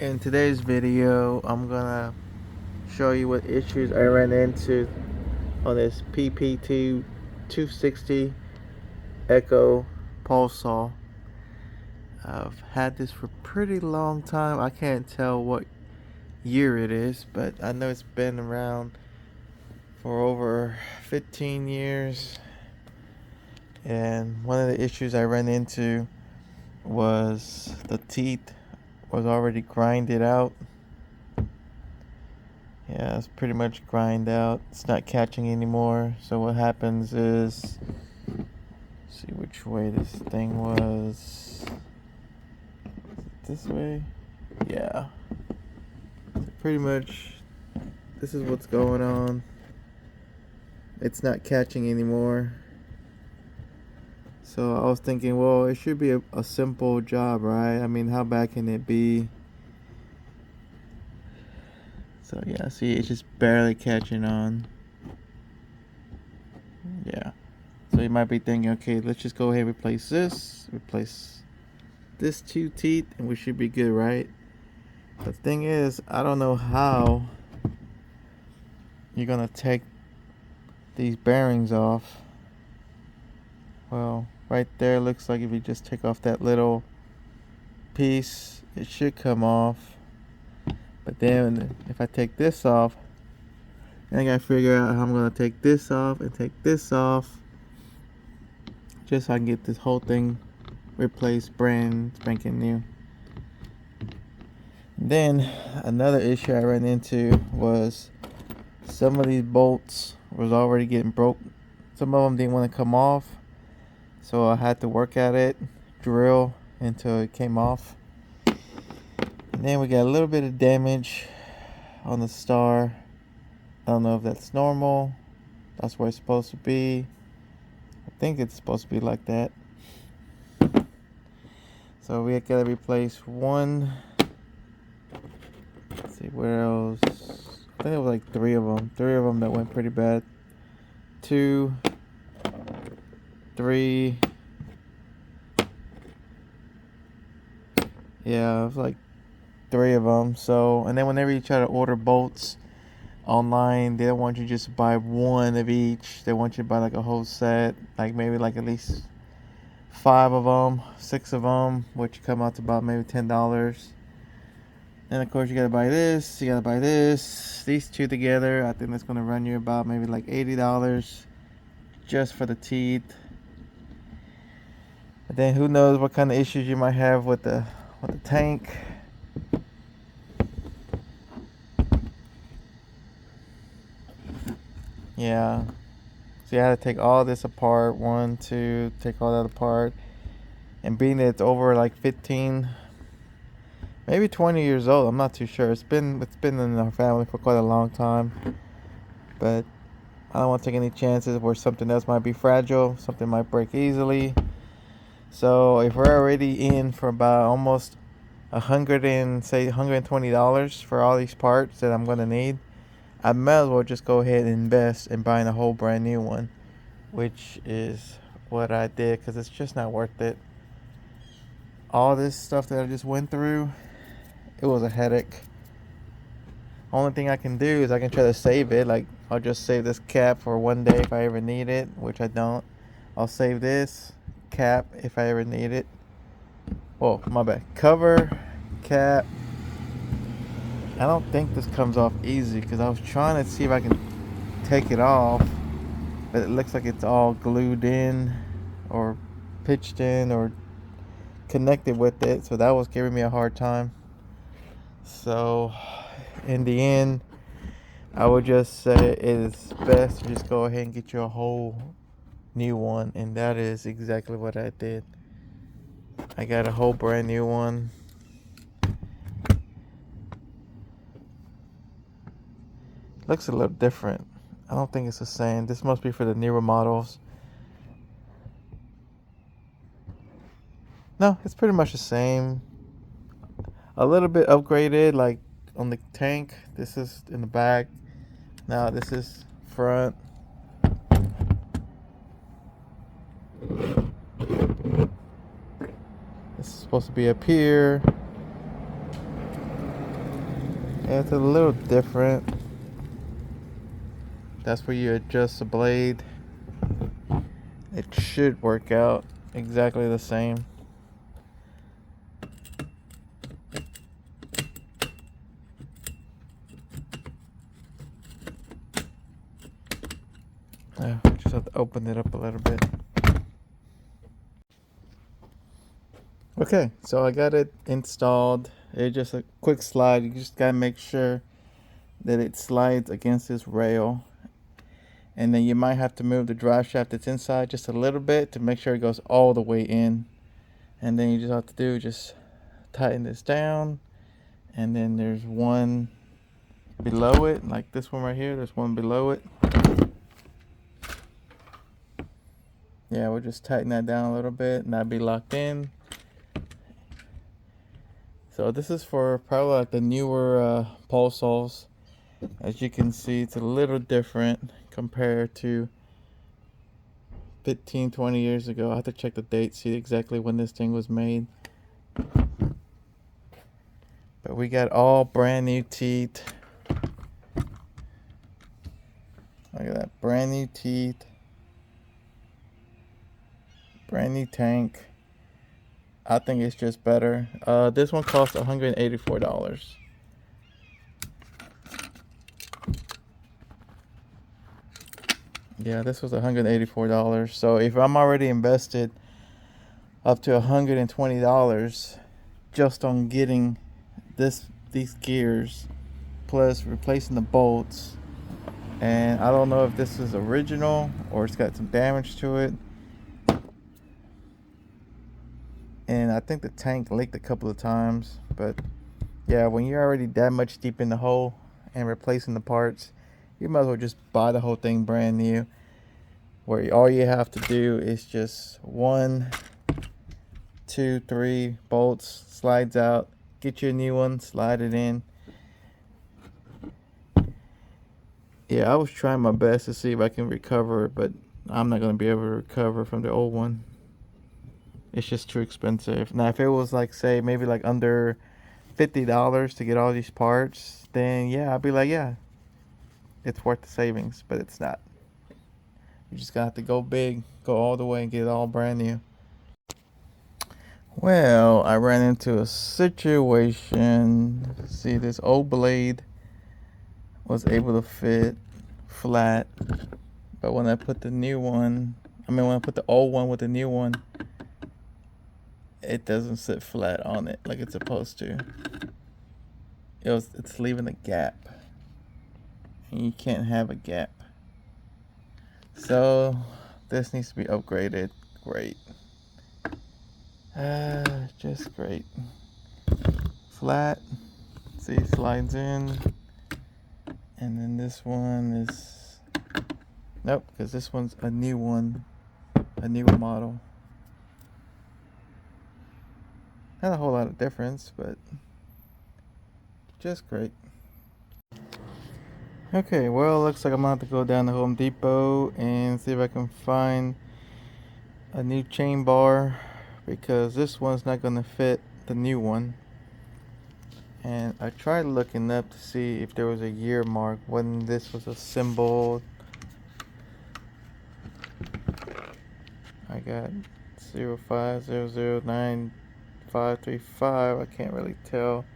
In today's video, I'm gonna show you what issues I ran into on this PPT-260 Echo pulse saw. I've had this for a pretty long time. I can't tell what year it is, but I know it's been around for over 15 years. And one of the issues I ran into was the teeth was already grinded out. Yeah, it's pretty much grind out. It's not catching anymore. So what happens is, see which way this thing was. This way? Yeah. So pretty much, this is what's going on. It's not catching anymore. So I was thinking, well, it should be a simple job, right? I mean, how bad can it be? So yeah, see, it's just barely catching on. Yeah. So you might be thinking, okay, let's just go ahead and replace this two teeth, and we should be good, right? The thing is, I don't know how you're gonna take these bearings off. Well, right there looks like if you just take off that little piece, it should come off. But then if I take this off, then I gotta figure out how I'm gonna take this off and take this off, just so I can get this whole thing replaced, brand spanking new. Then another issue I ran into was some of these bolts was already getting broke. Some of them didn't want to come off, so I had to work at it, drill until it came off. And then we got a little bit of damage on the star. I don't know if that's normal. That's where it's supposed to be. I think it's supposed to be like that. So we gotta replace one. Let's see, where else? I think it was like three of them that went pretty bad. 2, 3. Yeah, it was like 3 of them. So, and then whenever you try to order bolts online, they don't want you just to buy one of each. They want you to buy like a whole set, like maybe like at least 5 of them, 6 of them, which come out to about maybe $10. And of course you gotta buy this, you gotta buy this. These two together, I think that's gonna run you about maybe like $80 just for the teeth. But then who knows what kind of issues you might have with the tank. Yeah. So you had to take all this apart. 1, 2, take all that apart. And being that it's over like 15, maybe 20 years old, I'm not too sure. It's been in our family for quite a long time. But I don't want to take any chances where something else might be fragile, something might break easily. So if we're already in for about almost $120 for all these parts that I'm gonna need, I might as well just go ahead and invest in buying a whole brand new one, which is what I did, because it's just not worth it. All this stuff that I just went through, it was a headache. Only thing I can do is I can try to save it. Like, I'll just save this cap for one day if I ever need it, which I don't. I'll save this cap if I ever need it. Oh, my bad. Cover, cap. I don't think this comes off easy, because I was trying to see if I can take it off, but it looks like it's all glued in or pitched in or connected with it, so that was giving me a hard time. So in the end, I would just say it is best to just go ahead and get you a whole new one, and that is exactly what I did. I got a whole brand new one. Looks a little different. I don't think it's the same. This must be for the newer models. No, it's pretty much the same. A little bit upgraded, like on the tank. This is in the back. Now this is front. This is supposed to be up here. Yeah, it's a little different. That's where you adjust the blade. It should work out exactly the same. Just have to open it up a little bit. Okay, so I got it installed. It's just a quick slide. You just gotta make sure that it slides against this rail. And then you might have to move the drive shaft that's inside just a little bit to make sure it goes all the way in. And then you just have to do just tighten this down. And then there's one below it, like this one right here. There's one below it. Yeah, we'll just tighten that down a little bit and that'll be locked in. So this is for probably like the newer pole saws. As you can see, it's a little different compared to 15, 20 years ago. I have to check the date, see exactly when this thing was made. But we got all brand new teeth. Look at that, brand new teeth. Brand new tank. I think it's just better. This one cost $184. Yeah, this was $184. So if I'm already invested up to $120 just on getting these gears, plus replacing the bolts, and I don't know if this is original or it's got some damage to it. And I think the tank leaked a couple of times, but yeah, when you're already that much deep in the hole and replacing the parts, you might as well just buy the whole thing brand new, where all you have to do is just 1, 2, 3 bolts, slides out, get you a new one, slide it in. Yeah, I was trying my best to see if I can recover it, but I'm not going to be able to recover from the old one. It's just too expensive. Now, if it was like, say, maybe like under $50 to get all these parts, then yeah, I'd be like, yeah, it's worth the savings, but it's not. You just got to go big, go all the way and get it all brand new. Well, I ran into a situation. See, this old blade was able to fit flat, but when I put the new one, when I put the old one with the new one, it doesn't sit flat on it like it's supposed to. It's leaving a gap, and you can't have a gap. So this needs to be upgraded. Great. Just great. Flat. See, slides in. And then this one is, nope, because this one's a new one, a newer model. Not a whole lot of difference, but just great. Okay, well, looks like I'm gonna have to go down to Home Depot and see if I can find a new chain bar, because this one's not gonna fit the new one. And I tried looking up to see if there was a year mark when this was assembled. I got 05009535. I can't really tell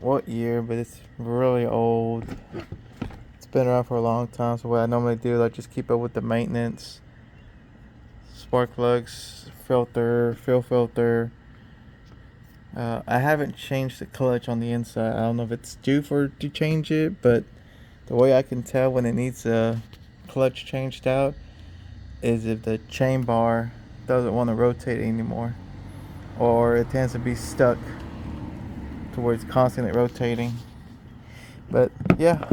what year, but it's really old. It's been around for a long time. So what I normally do is I just keep up with the maintenance. Spark plugs, filter, fuel filter. I haven't changed the clutch on the inside. I don't know if it's due to change it, but the way I can tell when it needs a clutch changed out is if the chain bar doesn't want to rotate anymore, or it tends to be stuck to where it's constantly rotating. But yeah,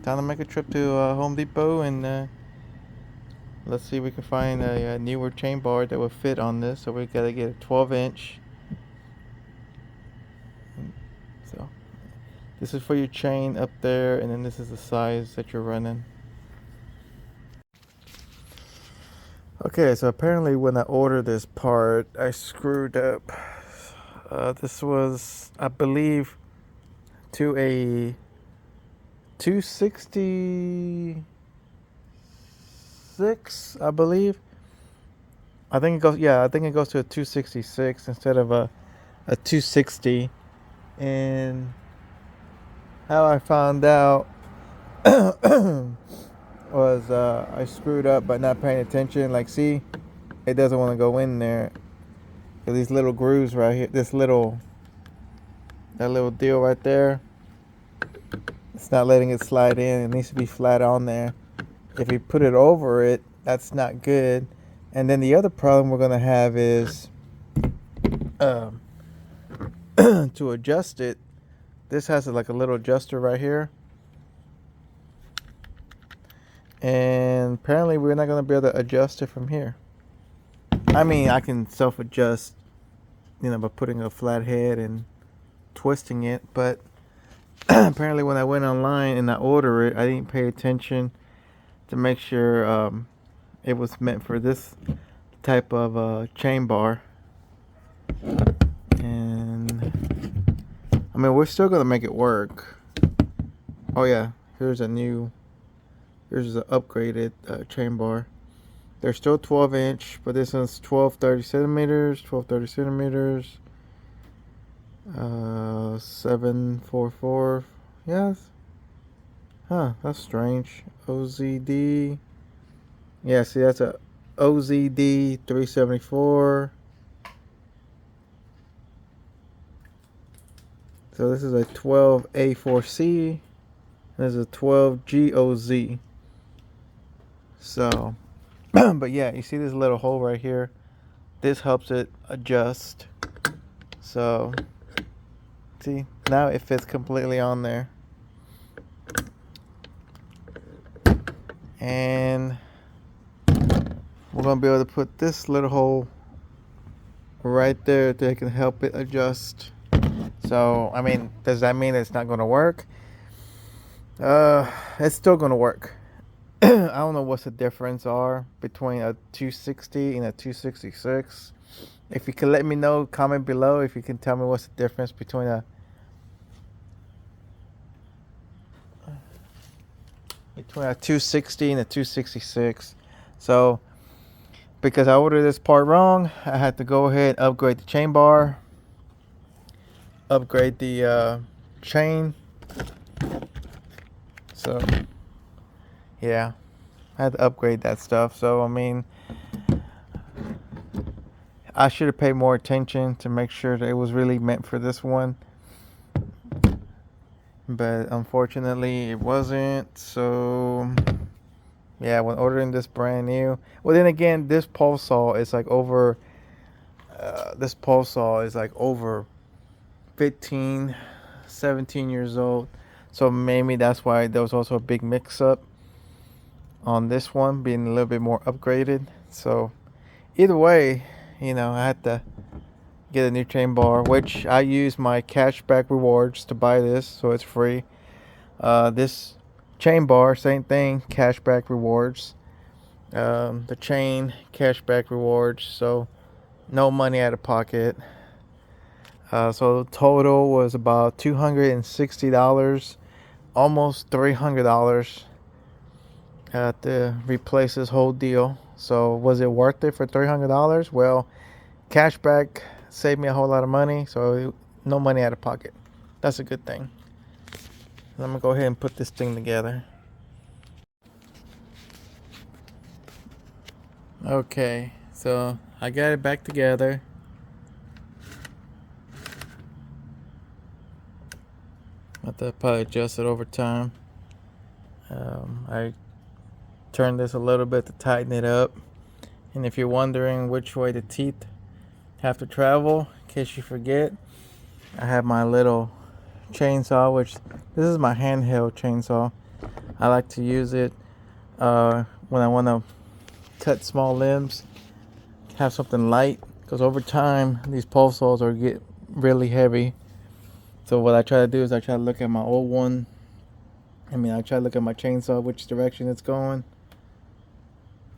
time to make a trip to Home Depot and let's see if we can find a newer chain bar that will fit on this. So we gotta get a 12-inch. So this is for your chain up there, and then this is the size that you're running. Okay, so apparently when I ordered this part, I screwed up. This was, I believe, to a 266, I believe. I think it goes. Yeah, I think it goes to a 266 instead of a 260. And how I found out was I screwed up by not paying attention. Like, see, it doesn't want to go in there. These little grooves right here, that little deal right there, it's not letting it slide in. It needs to be flat on there. If you put it over it, that's not good. And then the other problem we're gonna have is to adjust it. This has like a little adjuster right here, and apparently we're not gonna be able to adjust it from here. I mean, I can self-adjust, by putting a flat head and twisting it, but apparently when I went online and I ordered it, I didn't pay attention to make sure it was meant for this type of chain bar. And I mean, we're still gonna make it work. Oh yeah, here's an upgraded chain bar. They're still 12-inch, but this one's 1230 centimeters, 744. Yes. Huh, that's strange. OZD. Yeah, see, that's a OZD 374. So this is a 12A4C. There's a 12GOZ. So, but yeah, you see this little hole right here? This helps it adjust. So, see, now it fits completely on there. And we're going to be able to put this little hole right there that can help it adjust. So, I mean, does that mean it's not going to work? It's still going to work. I don't know what's the difference are between a 260 and a 266. If you can let me know, comment below if you can tell me what's the difference between a 260 and a 266. So, because I ordered this part wrong, I had to go ahead and upgrade the chain bar, upgrade the chain. So, yeah, I had to upgrade that stuff. So, I mean, I should have paid more attention to make sure that it was really meant for this one. But unfortunately, it wasn't. So, yeah, when ordering this brand new. Well, then again, this pole saw is like over. This pole saw is like over 15, 17 years old. So maybe that's why there was also a big mix-up on this one being a little bit more upgraded. So either way, I had to get a new chain bar, which I use my cashback rewards to buy this, so it's free. This chain bar, same thing, cashback rewards. The chain, cashback rewards, so no money out of pocket. So the total was about $260, almost $300 to replace this whole deal. So was it worth it for $300? Well, cashback saved me a whole lot of money, so no money out of pocket. That's a good thing. I'm gonna go ahead and put this thing together. Okay, so I got it back together. I have to probably adjust it over time. I turned this a little bit to tighten it up. And if you're wondering which way the teeth have to travel, in case you forget, I have my little chainsaw, which this is my handheld chainsaw. I like to use it when I want to cut small limbs, have something light, because over time these pole saws get really heavy. So what I try to do is I try to look at my old one. I try to look at my chainsaw, which direction it's going.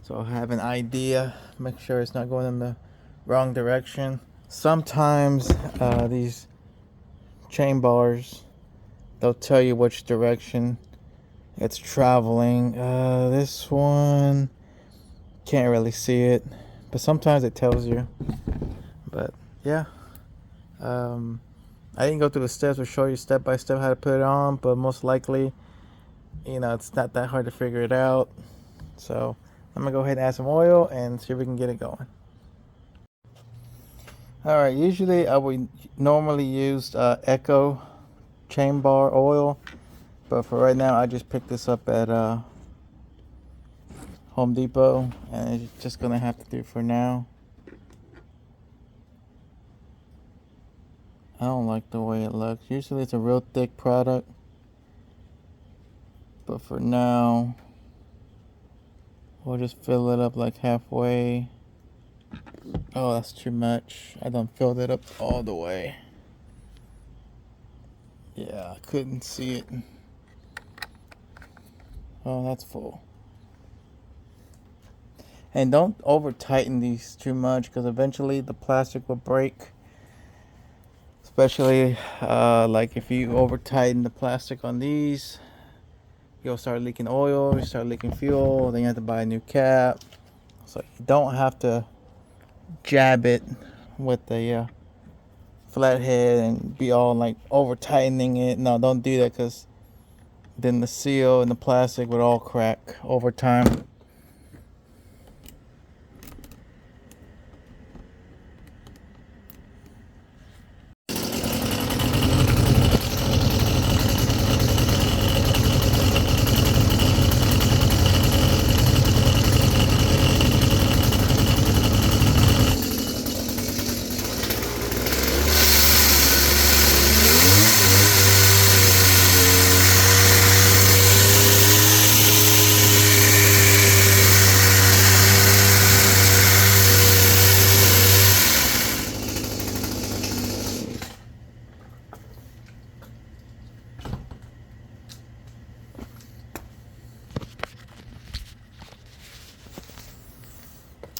So I have an idea, make sure it's not going in the wrong direction. Sometimes these chain bars, they'll tell you which direction It's traveling. This one can't really see it, but sometimes it tells you. But yeah, I didn't go through the steps or show you step by step how to put it on, but most likely, it's not that hard to figure it out. So I'm gonna go ahead and add some oil and see if we can get it going. All right, usually I would normally use Echo chain bar oil, but for right now I just picked this up at Home Depot, and it's just gonna have to do for now. I don't like the way it looks. Usually it's a real thick product, but for now we'll just fill it up like halfway. Oh, that's too much. I done filled it up all the way. Yeah, I couldn't see it. Oh, that's full. And don't over tighten these too much, because eventually the plastic will break. Especially like if you over tighten the plastic on these, you'll start leaking oil, you start leaking fuel, then you have to buy a new cap. So you don't have to jab it with the flathead and be all like over tightening it. No, don't do that, because then the seal and the plastic would all crack over time.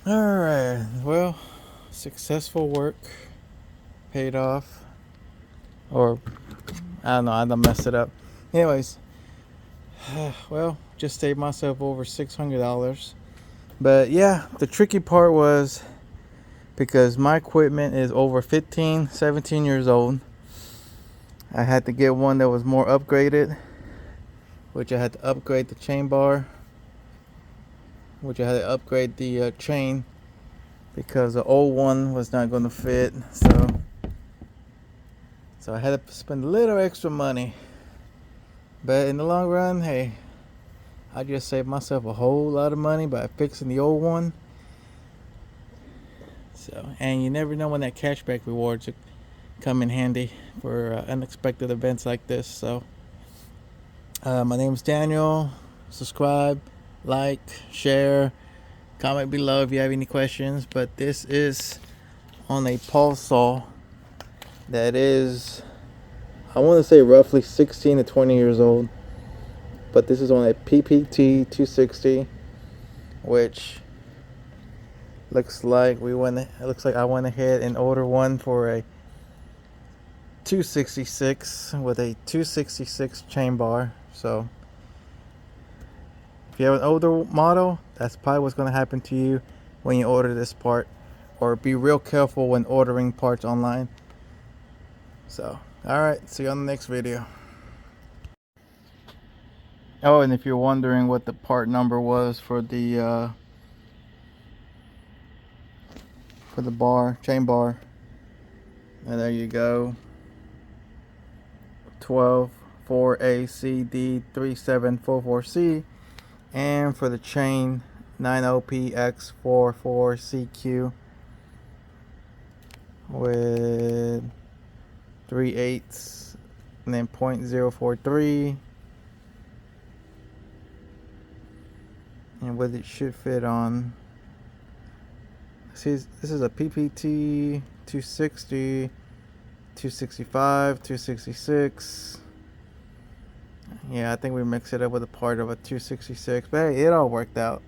Alright, well, successful work, paid off, or I don't know, I done messed it up. Anyways, well, just saved myself over $600. But yeah, the tricky part was because my equipment is over 15, 17 years old. I had to get one that was more upgraded, which I had to upgrade the chain bar, which I had to upgrade the chain, because the old one was not going to fit. So I had to spend a little extra money. But in the long run, hey, I just saved myself a whole lot of money by fixing the old one. So, and you never know when that cashback rewards come in handy for unexpected events like this. So my name is Daniel. Subscribe, like, share, comment below if you have any questions. But this is on a pulse saw that is, I want to say, roughly 16 to 20 years old. But this is on a PPT-260, which looks like I went ahead and ordered one for a 266 with a 266 chain bar. So if you have an older model, that's probably what's going to happen to you when you order this part. Or be real careful when ordering parts online. So, alright, see you on the next video. Oh, and if you're wondering what the part number was for the chain bar, and there you go. 124ACD3744C, and for the chain 90PX44CQ with 3/8 and then 0.043, and what it should fit on. See, this is a PPT 260, 265, 266. Yeah, I think we mixed it up with a part of a 266, but hey, it all worked out.